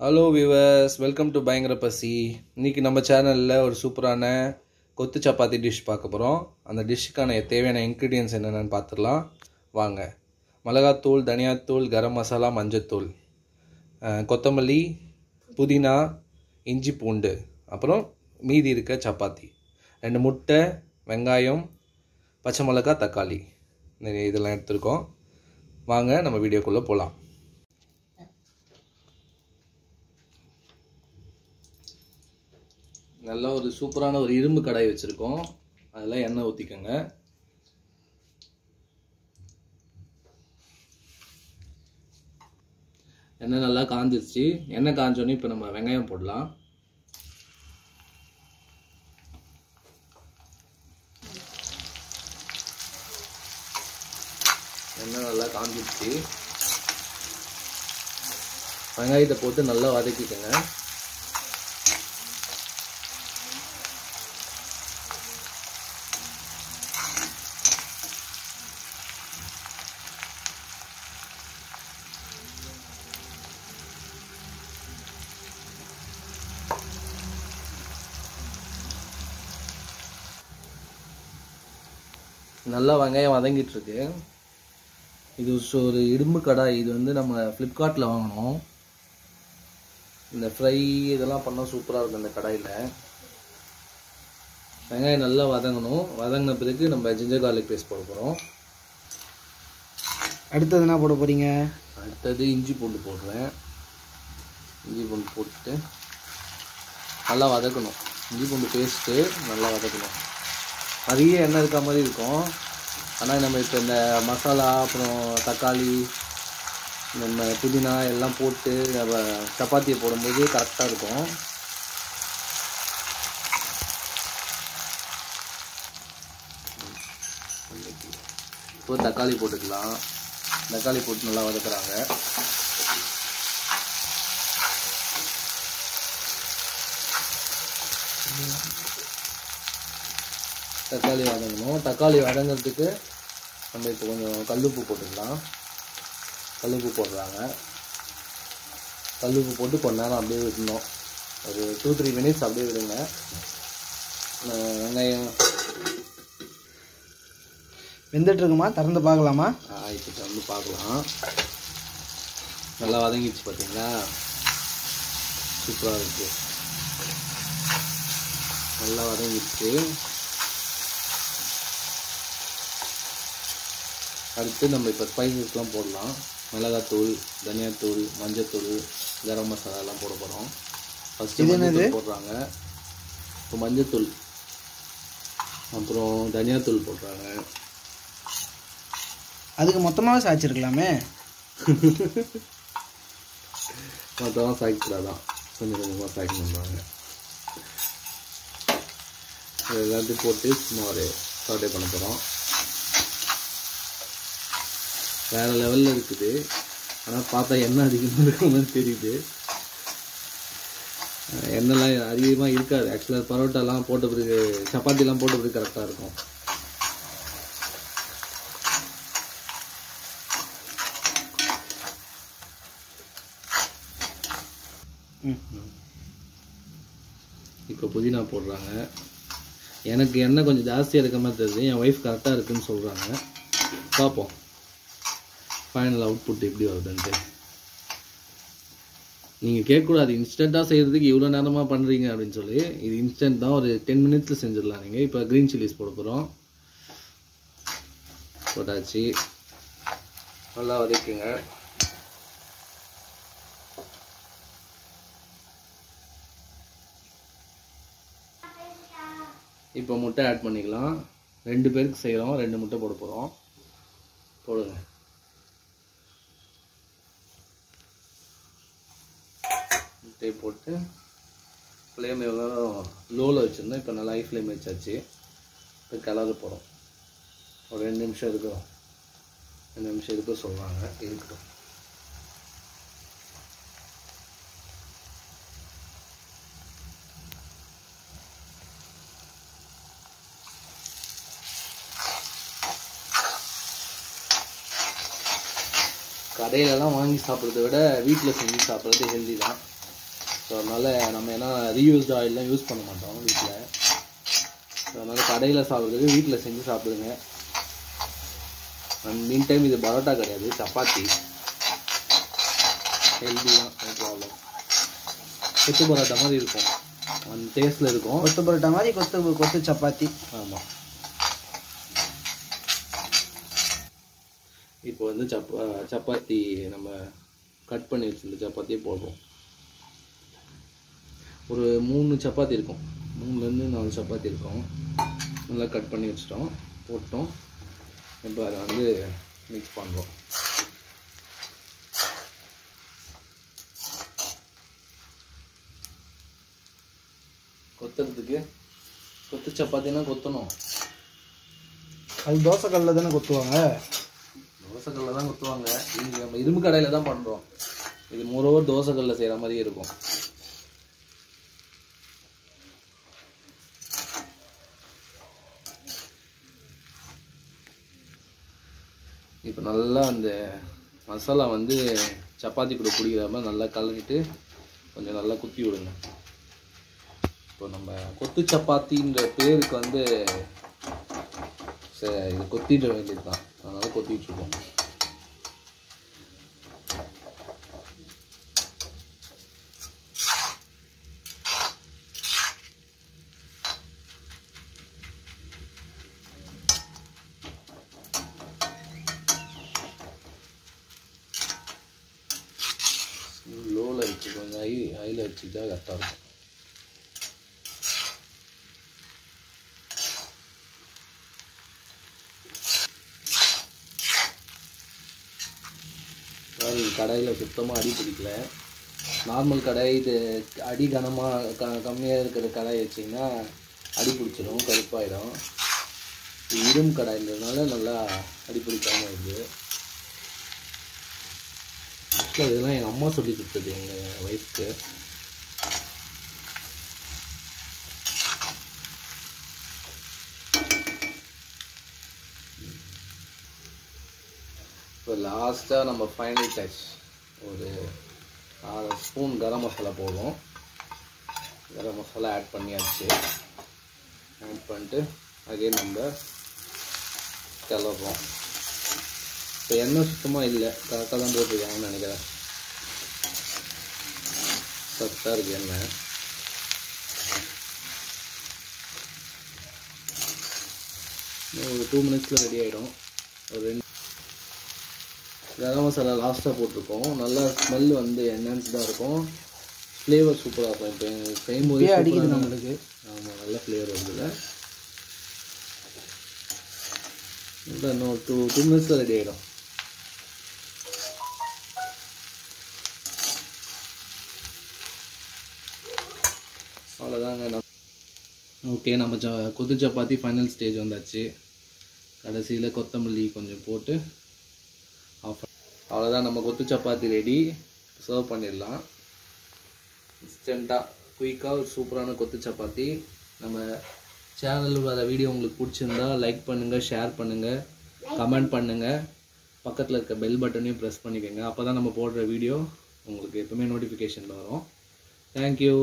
Hello viewers, welcome to பயங்கர பசி. இன்றைக்கி நம்ம சேனலில் ஒரு சூப்பரான கொத்து சப்பாத்தி டிஷ் பார்க்க போகிறோம். அந்த டிஷ்ஷுக்கான தேவையான இன்க்ரீடியன்ஸ் என்னென்னு பார்த்துடலாம் வாங்க. மிளகாத்தூள், தனியாத்தூள், கரம் மசாலா, மஞ்சத்தூள், கொத்தமல்லி, புதினா, இஞ்சி பூண்டு, அப்புறம் மீதி இருக்க சப்பாத்தி, 2 முட்டை, வெங்காயம், பச்சை மிளகாய், தக்காளி, இதெல்லாம் எடுத்துருக்கோம். வாங்க நம்ம வீடியோக்குள்ளே போகலாம். நல்லா ஒரு சூப்பரான ஒரு இரும்பு கடாய் வச்சுருக்கோம். அதில் எண்ணெய் ஊற்றிக்கோங்க. எண்ணெய் நல்லா காஞ்சிருச்சு. எண்ணெய் காஞ்சோடனே இப்போ நம்ம வெங்காயம் போடலாம். எண்ணெய் நல்லா காஞ்சிருச்சு. வெங்காயத்தை போட்டு நல்லா வதக்கிக்கோங்க. நல்லா வெங்காயம் வதங்கிட்டு இருக்கு. இது ஒரு இரும்பு கடாய். இது வந்து நம்ம ஃப்ளிப்கார்ட்டில் வாங்கினோம். இந்த ஃப்ரை இதெல்லாம் பண்ணால் சூப்பராக இருக்கும் இந்த கடாயில். வெங்காயம் நல்லா வதங்கணும். வதங்கின பிறகு நம்ம ஜிஞ்சர் கார்லிக் பேஸ்ட் போட போகிறோம். அடுத்தது என்ன போட போகிறீங்க? அடுத்தது இஞ்சி பூண்டு போடுறேன். இஞ்சி பூண்டு போட்டுட்டு நல்லா வதக்கணும். இஞ்சி பூண்டு பேஸ்ட்டு நல்லா வதக்கணும். நிறைய எண்ணெய் இருக்க மாதிரி இருக்கும். ஆனால் நம்ம இப்போ இந்த மசாலா, அப்புறம் தக்காளி, நம்ம புதினா எல்லாம் போட்டு நம்ம சப்பாத்தியை போடும்போது கரெக்டாக இருக்கும். இப்போ தக்காளி போட்டுக்கலாம். தக்காளி போட்டு நல்லா வதக்குறாங்க. தக்காளி வதங்கணும். தக்காளி வதங்கிறதுக்கு நம்ம இப்போ கொஞ்சம் கல்லுப்பு போட்டுக்கலாம். கல்லுப்பு போடுறாங்க. கல்லுப்பு போட்டு கொஞ்ச நேரம் அப்படியே விடணும். ஒரு 2-3 மினிட்ஸ் அப்படியே விடுங்க. வெங்காயம் வெந்துட்டுருக்குமா? திறந்து பார்க்கலாமா? இப்போ திறந்து பார்க்கலாம். நல்லா வதங்கிடுச்சு பார்த்தீங்களா? சூப்பராக இருக்குது. நல்லா வதங்கிடுச்சு. அடுத்து நம்ம இப்போ ஸ்பைசஸ்லாம் போடலாம். மிளகாத்தூள், தனியாத்தூள், மஞ்சத்தூள், கரம் மசாலாலாம் போட போகிறோம். ஃபஸ்ட்டு மஞ்சத்தூள் போடுறாங்க. இப்போ மஞ்சத்தூள், அப்புறம் தனியாத்தூள் போடுறாங்க. அதுக்கு மொத்தமாக சாய்ச்சிருக்கலாமே. மொத்தமாக சாய்க்கூடாதான், கொஞ்சம் கொஞ்சமாக சாய்க்கணும்பாங்க. எல்லாத்தையும் போட்டு சும்மா ஒரு சாட்டே பண்ண போகிறோம். வேறு லெவலில் இருக்குது. ஆனால் பார்த்தா எண்ணெய் அதிகமாக இருக்கிற மாதிரி தெரியுது. எண்ணெய்லாம் அதிகமாக இருக்காது. ஆக்சுவலாக பரோட்டாலாம் போட்ட பிறகு, சப்பாத்திலாம் போட்ட பிறகு கரெக்டாக இருக்கும். இப்போ புதினா போடுறாங்க. எனக்கு எண்ணெய் கொஞ்சம் ஜாஸ்தியாக இருக்க மாதிரி தெரியுது. என் ஒய்ஃப் கரெக்டாக இருக்குதுன்னு சொல்கிறாங்க. பார்ப்போம் ஃபைனல் அவுட்புட் எப்படி வருதுன்ட்டு. நீங்கள் கேட்கக்கூடாது இன்ஸ்டண்ட்டாக செய்கிறதுக்கு இவ்வளோ நேரமாக பண்ணுறீங்க அப்படின்னு சொல்லி. இது இன்ஸ்டன்ட் தான். ஒரு 10 மினிட்ஸில் செஞ்சிடலாம். நீங்கள் இப்போ க்ரீன் சில்லிஸ் போட போகிறோம். போட்டாச்சு. நல்லா வதக்குங்க. இப்போ முட்டை ஆட் பண்ணிக்கலாம். 2 பேருக்கு செய்கிறோம். 2 முட்டை போட போகிறோம். போடுங்க. முட்டையை போட்டு ஃப்ளேம் எவ்வளோ லோவில் வச்சுருந்தோம். இப்போ நல்லா ஹை ஃப்ளேம் வச்சாச்சு. இப்போ கிளறு போகிறோம். ஒரு 2 நிமிஷம் இருக்கும். 2 நிமிஷம் இருக்க சொல்கிறாங்க. இருக்கட்டும். கடையிலலாம் வாங்கி சாப்பிட்றத விட வீட்டில் செஞ்சு சாப்பிட்றது ஹெல்தி தான். ஸோ அதனால் நம்ம ஏன்னா ரீயூஸ்டு ஆயிலெலாம் யூஸ் பண்ண மாட்டோம் வீட்டில். ஸோ அதனால் கடையில் சாப்பிட்றதுக்கு வீட்டில் செஞ்சு சாப்பிடுங்க. அண்ட் மீன் டைம் இது பரோட்டா கிடையாது, சப்பாத்தி. ஹெல்த்தியாக, நோ ப்ராப்ளம். கொத்து பரோட்டா மாதிரி இருக்கும், அந்த டேஸ்ட்டில் இருக்கும். கொத்து பரோட்டா மாதிரி கொத்து சப்பாத்தி. ஆமாம். இப்போ வந்து சப்பாத்தி நம்ம கட் பண்ணி வச்சுருந்த சப்பாத்தியே போடுறோம். ஒரு 3 சப்பாத்தி இருக்கும், 3லேருந்து 4 சப்பாத்தி இருக்கும். நல்லா கட் பண்ணி வச்சிட்டோம், போட்டோம். இப்போ அதை வந்து மிக்ஸ் பண்ணுறோம். கொத்துறதுக்கு கொத்து சப்பாத்தினா கொத்தணும். அது தோசை கல்லில் தானே கொத்துவாங்க. தோசை கல்லில் தான் கொத்துவாங்க. இங்கே நம்ம இரும்பு கடையில் தான் பண்ணுறோம். இது மோரோவர் தோசை கல்லில் செய்கிற மாதிரி இருக்கும். இப்போ நல்லா அந்த மசாலா வந்து சப்பாத்தி கூட பிடிக்கிற மாதிரி நல்லா கலக்கிட்டு கொஞ்சம் நல்லா குத்தி விடுங்க. இப்போ நம்ம கொத்து சப்பாத்தின்ற பேருக்கு வந்து இது கொத்திட வேண்டியது தான், அதனால கொத்திட்டுருக்கோம். லோவில் வச்சு கொஞ்சம் ஹையில் வச்சுக்கிட்டா கரெக்டாக இருக்கும். கடையில் சுத்தமாக அடி பிடிக்கல. நார்மல் கடை இது அடி கம்மியாக இருக்கிற கடை வச்சிங்கன்னா அடி பிடிச்சிடும், கருப்பாயிடும். இரும்பு கடைன்றதுனால நல்லா அடி பிடிக்காமல் இருக்குது. ஆக்சுவலாக இதெல்லாம் எங்கள் அம்மா சொல்லி கொடுத்தது எங்கள் ஒய்ஃப்க்கு. இப்போ லாஸ்ட்டாக நம்ம ஃபைனல் டச் ஒரு 6 ஸ்பூன் கரம் மசாலா போடுவோம். கரம் மசாலா ஆட் பண்ணியாச்சு. ஆட் பண்ணிட்டு அகைன் நம்ம கிளறோம். இப்போ எண்ணெய் சுத்தமாக இல்லை, கரெக்டாக தான் போட்டுருக்காங்கன்னு நினைக்கிறேன். கரெக்டாக இருக்குது எண்ணெய். ஒரு 2 மினிட்ஸில் ரெடி ஆகிடும். ஒரு 2 கரம் மசாலா லாஸ்ட்டாக போட்டிருக்கோம். நல்லா ஸ்மெல் வந்து என்ஹான்ஸ்டாக இருக்கும், ஃப்ளேவர் சூப்பராக இருக்கும். இப்போ எங்கள் செய்யும்போது அடிக்குது நம்மளுக்கு. ஆமாம், நல்ல ஃப்ளேவர் வருதுல்ல. இன்னும் 2 மினிட்ஸில் ரெடி ஆகிடும். அவ்வளோதாங்க. ஓகே, நம்ம கொத்து சப்பாத்தி ஃபைனல் ஸ்டேஜ் வந்தாச்சு. கடைசியில் கொத்தமல்லி கொஞ்சம் போட்டு ஆஃப். அவ்வளோதான், நம்ம கொத்து சப்பாத்தி ரெடி. சர்வ் பண்ணிடலாம். இன்ஸ்டண்ட்டாக குயிக்காக ஒரு சூப்பரான கொத்து சப்பாத்தி. நம்ம சேனலில் வர வீடியோ உங்களுக்கு பிடிச்சிருந்தா லைக் பண்ணுங்கள், ஷேர் பண்ணுங்கள், கமெண்ட் பண்ணுங்கள். பக்கத்தில் இருக்க பெல் பட்டனையும் ப்ரெஸ் பண்ணிக்கோங்க. அப்போ தான் நம்ம போடுற வீடியோ உங்களுக்கு எப்பவுமே நோட்டிஃபிகேஷனில் வரும். தேங்க்யூ.